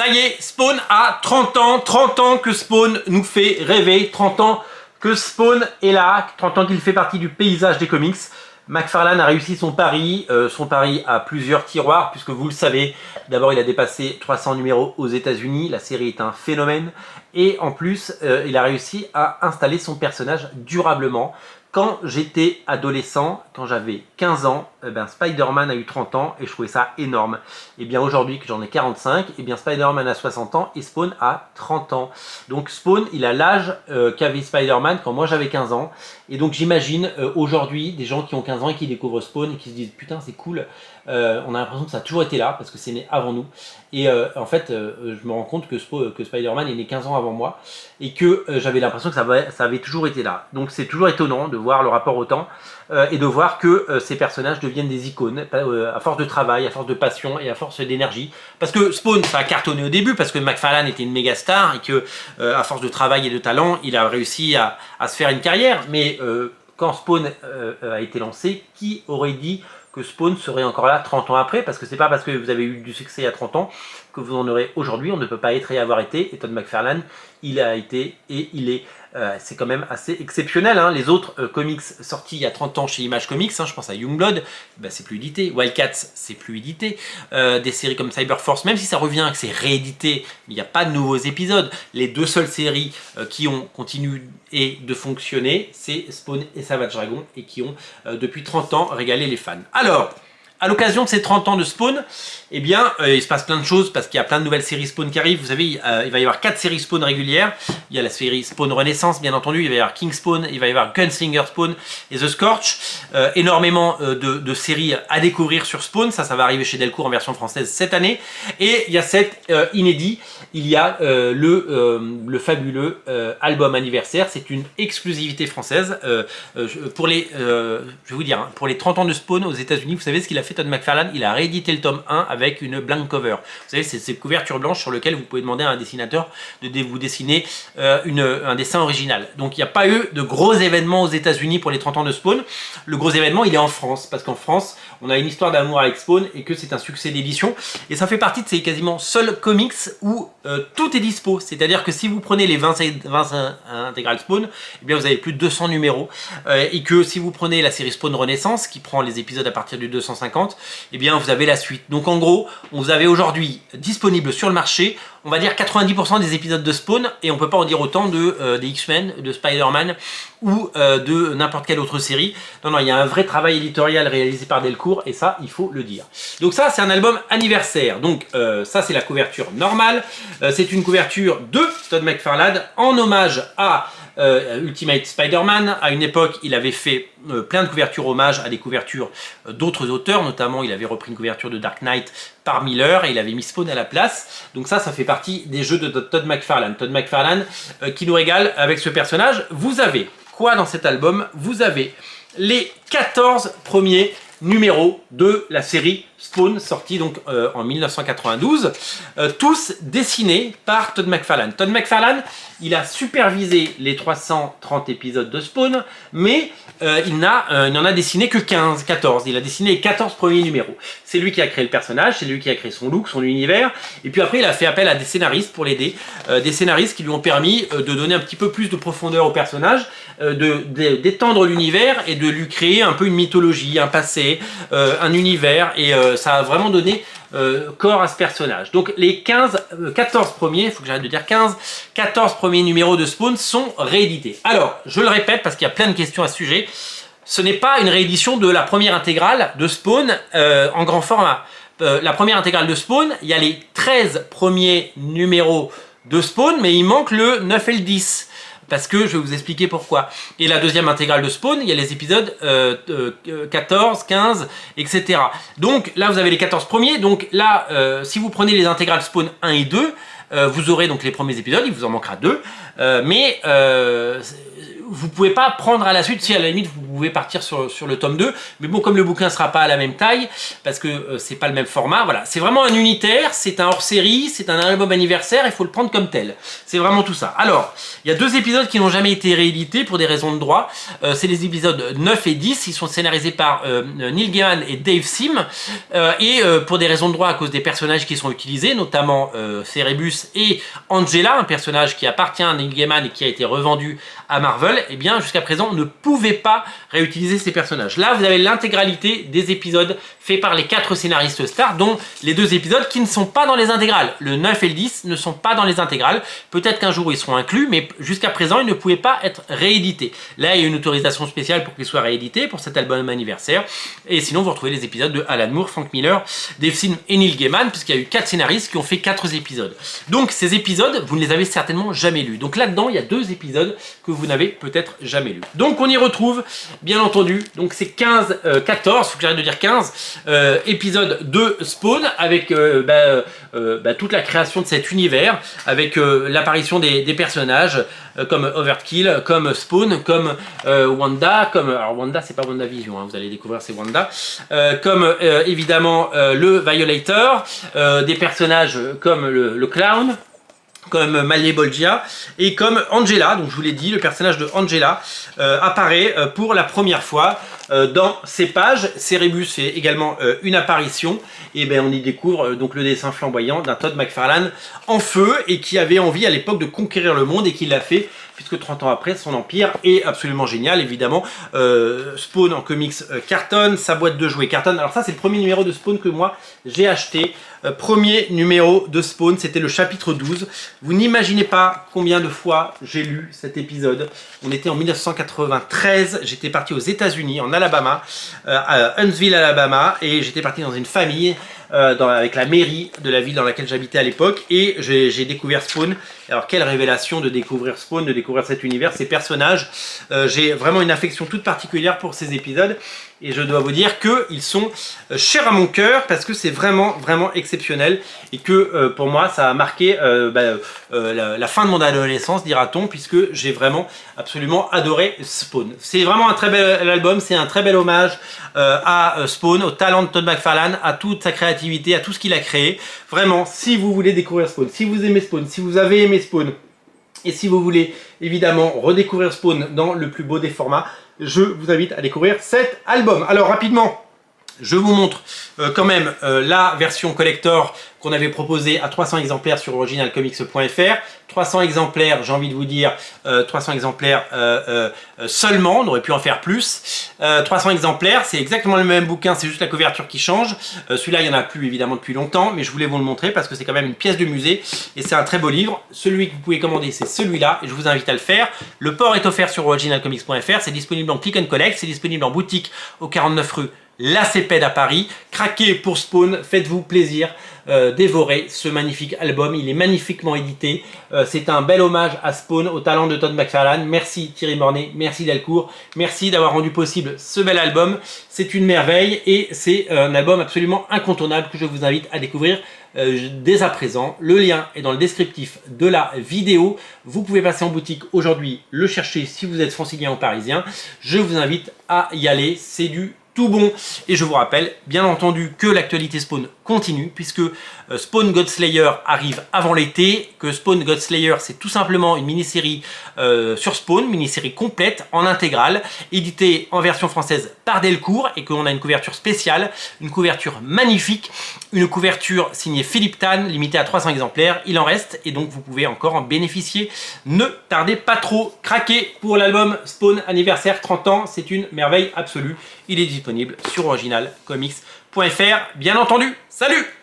Ça y est, Spawn a 30 ans que Spawn nous fait rêver, 30 ans que Spawn est là, 30 ans qu'il fait partie du paysage des comics. McFarlane a réussi son pari à plusieurs tiroirs, puisque vous le savez, d'abord il a dépassé 300 numéros aux États-Unis, la série est un phénomène, et en plus il a réussi à installer son personnage durablement. Quand j'étais adolescent, quand j'avais 15 ans, Spider-Man a eu 30 ans et je trouvais ça énorme. Et bien aujourd'hui que j'en ai 45, et bien Spider-Man a 60 ans et Spawn a 30 ans. Donc Spawn, il a l'âge qu'avait Spider-Man quand moi j'avais 15 ans. Et donc j'imagine aujourd'hui des gens qui ont 15 ans et qui découvrent Spawn et qui se disent putain c'est cool, on a l'impression que ça a toujours été là parce que c'est né avant nous. Et en fait je me rends compte que Spider-Man est né 15 ans avant moi et que j'avais l'impression que ça avait toujours été là. Donc c'est toujours étonnant de voir le rapport au temps et de voir que ces personnages deviennent des icônes à force de travail, à force de passion et à force d'énergie. Parce que Spawn, ça a cartonné au début parce que McFarlane était une méga star et que à force de travail et de talent, il a réussi à se faire une carrière. Mais quand Spawn a été lancé, qui aurait dit que Spawn serait encore là 30 ans après? Parce que c'est pas parce que vous avez eu du succès il y a 30 ans que vous en aurez aujourd'hui. On ne peut pas être et avoir été. Et Todd McFarlane, il a été et il est. C'est quand même assez exceptionnel. Hein. Les autres comics sortis il y a 30 ans chez Image Comics, hein, je pense à Youngblood, c'est plus édité. Wildcats, c'est plus édité. Des séries comme Cyberforce, même si ça revient, que c'est réédité, il n'y a pas de nouveaux épisodes. Les deux seules séries qui ont continué de fonctionner, c'est Spawn et Savage Dragon, et qui ont depuis 30 ans régalé les fans. Alors, à l'occasion de ces 30 ans de Spawn, eh bien, il se passe plein de choses parce qu'il y a plein de nouvelles séries Spawn qui arrivent. Vous savez, il va y avoir 4 séries Spawn régulières. Il y a la série Spawn Renaissance, bien entendu. Il va y avoir King Spawn, il va y avoir Gunslinger Spawn et The Scorch. Énormément de séries à découvrir sur Spawn. Ça va arriver chez Delcourt en version française cette année. Et il y a cet inédit. Il y a le fabuleux album anniversaire. C'est une exclusivité française. Pour les, je vais vous dire, hein, pour les 30 ans de Spawn aux États-Unis, vous savez ce qu'il a fait Todd McFarlane? Il a réédité le tome 1 avec une blank cover. Vous savez, c'est ces couvertures blanches sur lesquelles vous pouvez demander à un dessinateur de vous dessiner un dessin original. Donc il n'y a pas eu de gros événements aux États-Unis pour les 30 ans de Spawn. Le gros événement, il est en France, parce qu'en France, on a une histoire d'amour avec Spawn et que c'est un succès d'édition. Et ça fait partie de ces quasiment seuls comics où tout est dispo. C'est-à-dire que si vous prenez les 20 intégrales Spawn, eh bien vous avez plus de 200 numéros. Et que si vous prenez la série Spawn Renaissance, qui prend les épisodes à partir du 250, eh bien vous avez la suite. Donc en gros, vous avez aujourd'hui disponible sur le marché, on va dire 90% des épisodes de Spawn, et on peut pas en dire autant des X-Men, de Spider-Man ou de n'importe quelle autre série. Non, non, il y a un vrai travail éditorial réalisé par Delcourt, et ça, il faut le dire. Donc ça, c'est un album anniversaire. Donc ça, c'est la couverture normale. C'est une couverture de Todd McFarlane en hommage à Ultimate Spider-Man. À une époque, il avait fait plein de couvertures hommages à des couvertures d'autres auteurs, notamment il avait repris une couverture de Dark Knight par Miller et il avait mis Spawn à la place. Donc ça fait partie des jeux de Todd McFarlane. Todd McFarlane qui nous régale avec ce personnage. Vous avez quoi dans cet album? Vous avez les 14 premiers numéros de la série Spawn, sorti donc en 1992, tous dessinés par Todd McFarlane. Todd McFarlane, il a supervisé les 330 épisodes de Spawn, mais il n'en a dessiné que 14. Il a dessiné les 14 premiers numéros. C'est lui qui a créé le personnage, c'est lui qui a créé son look, son univers, et puis après il a fait appel à des scénaristes pour l'aider, des scénaristes qui lui ont permis de donner un petit peu plus de profondeur au personnage, d'étendre l'univers et de lui créer un peu une mythologie, un passé, un univers, et ça a vraiment donné corps à ce personnage. Donc les 14 premiers, il faut que j'arrête de dire 14 premiers numéros de Spawn sont réédités. Alors, je le répète parce qu'il y a plein de questions à ce sujet, ce n'est pas une réédition de la première intégrale de Spawn en grand format. La première intégrale de Spawn, il y a les 13 premiers numéros de Spawn, mais il manque le 9 et le 10. Parce que je vais vous expliquer pourquoi. Et la deuxième intégrale de Spawn, il y a les épisodes 14, 15, etc. Donc là, vous avez les 14 premiers. Donc là, si vous prenez les intégrales Spawn 1 et 2, vous aurez donc les premiers épisodes, il vous en manquera 2. Mais vous ne pouvez pas prendre à la suite, si à la limite vous pouvez partir sur le tome 2. Mais bon, comme le bouquin ne sera pas à la même taille, parce que c'est pas le même format, voilà. C'est vraiment un unitaire, c'est un hors-série, c'est un album anniversaire, il faut le prendre comme tel. C'est vraiment tout ça. Alors, il y a 2 épisodes qui n'ont jamais été réédités pour des raisons de droit. C'est les épisodes 9 et 10, ils sont scénarisés par Neil Gaiman et Dave Sim. Pour des raisons de droit, à cause des personnages qui sont utilisés, notamment Cerebus et Angela, un personnage qui appartient à Neil Gaiman et qui a été revendu à Marvel, eh bien jusqu'à présent on ne pouvait pas réutiliser ces personnages. Là vous avez l'intégralité des épisodes faits par les 4 scénaristes stars, dont les 2 épisodes qui ne sont pas dans les intégrales. Le 9 et le 10 ne sont pas dans les intégrales. Peut-être qu'un jour ils seront inclus, mais jusqu'à présent ils ne pouvaient pas être réédités. Là il y a une autorisation spéciale pour qu'ils soient réédités pour cet album anniversaire. Et sinon vous retrouvez les épisodes de Alan Moore, Frank Miller, Dave Sim et Neil Gaiman, puisqu'il y a eu 4 scénaristes qui ont fait 4 épisodes. Donc ces épisodes, vous ne les avez certainement jamais lus. Donc là-dedans, il y a 2 épisodes que vous n'avez peut-être jamais lus. Donc on y retrouve, bien entendu, donc c'est 14, faut que j'arrête de dire 15, épisodes de Spawn, avec toute la création de cet univers, avec l'apparition des personnages, comme Overkill, comme Spawn, comme Wanda, alors Wanda c'est pas WandaVision, hein, vous allez découvrir c'est Wanda, comme évidemment le Violator, des personnages comme le Clown, comme Malebolgia et comme Angela. Donc je vous l'ai dit, le personnage de Angela apparaît pour la première fois dans ces pages. Cerebus fait également une apparition, et ben on y découvre donc le dessin flamboyant d'un Todd McFarlane en feu, et qui avait envie à l'époque de conquérir le monde, et qui l'a fait, puisque 30 ans après, son empire est absolument génial, évidemment. Spawn en comics cartonne, sa boîte de jouets cartonne. Alors ça, c'est le premier numéro de Spawn que moi, j'ai acheté. Premier numéro de Spawn, c'était le chapitre 12. Vous n'imaginez pas combien de fois j'ai lu cet épisode. On était en 1993, j'étais parti aux États-Unis, en Alabama, à Huntsville, Alabama, et j'étais parti dans une famille avec la mairie de la ville dans laquelle j'habitais à l'époque, et j'ai découvert Spawn. Alors quelle révélation de découvrir Spawn, de découvrir cet univers, ces personnages. J'ai vraiment une affection toute particulière pour ces épisodes, et je dois vous dire qu'ils sont chers à mon cœur, parce que c'est vraiment exceptionnel, et que pour moi ça a marqué la fin de mon adolescence, dira-t-on, puisque j'ai vraiment absolument adoré Spawn. C'est vraiment un très bel album, c'est un très bel hommage à Spawn, au talent de Todd McFarlane, à toute sa créativité, à tout ce qu'il a créé. Vraiment, si vous voulez découvrir Spawn, si vous aimez Spawn, si vous avez aimé Spawn, et si vous voulez évidemment redécouvrir Spawn dans le plus beau des formats, je vous invite à découvrir cet album. Alors rapidement, je vous montre quand même la version collector qu'on avait proposée à 300 exemplaires sur originalcomics.fr. 300 exemplaires, j'ai envie de vous dire, 300 exemplaires seulement, on aurait pu en faire plus. 300 exemplaires, c'est exactement le même bouquin, c'est juste la couverture qui change. Celui-là, il n'y en a plus évidemment depuis longtemps, mais je voulais vous le montrer parce que c'est quand même une pièce de musée et c'est un très beau livre. Celui que vous pouvez commander, c'est celui-là, et je vous invite à le faire. Le port est offert sur originalcomics.fr, c'est disponible en click and collect, c'est disponible en boutique au 49 rue La Cépède à Paris. Craquez pour Spawn, faites-vous plaisir, dévorez ce magnifique album, il est magnifiquement édité. C'est un bel hommage à Spawn, au talent de Todd McFarlane. Merci Thierry Mornay, merci Delcourt, merci d'avoir rendu possible ce bel album. C'est une merveille et c'est un album absolument incontournable que je vous invite à découvrir dès à présent. Le lien est dans le descriptif de la vidéo. Vous pouvez passer en boutique aujourd'hui, le chercher si vous êtes francilien ou parisien. Je vous invite à y aller, c'est du tout bon. Et je vous rappelle bien entendu que l'actualité Spawn continue, puisque Spawn Godslayer arrive avant l'été, que Spawn Godslayer c'est tout simplement une mini-série sur Spawn, mini-série complète en intégrale, éditée en version française par Delcourt, et qu'on a une couverture spéciale, une couverture magnifique, une couverture signée Philippe Tan, limitée à 300 exemplaires, il en reste, et donc vous pouvez encore en bénéficier. Ne tardez pas trop, craquez pour l'album Spawn anniversaire 30 ans, c'est une merveille absolue. Il est disponible sur originalcomics.fr, bien entendu. Salut!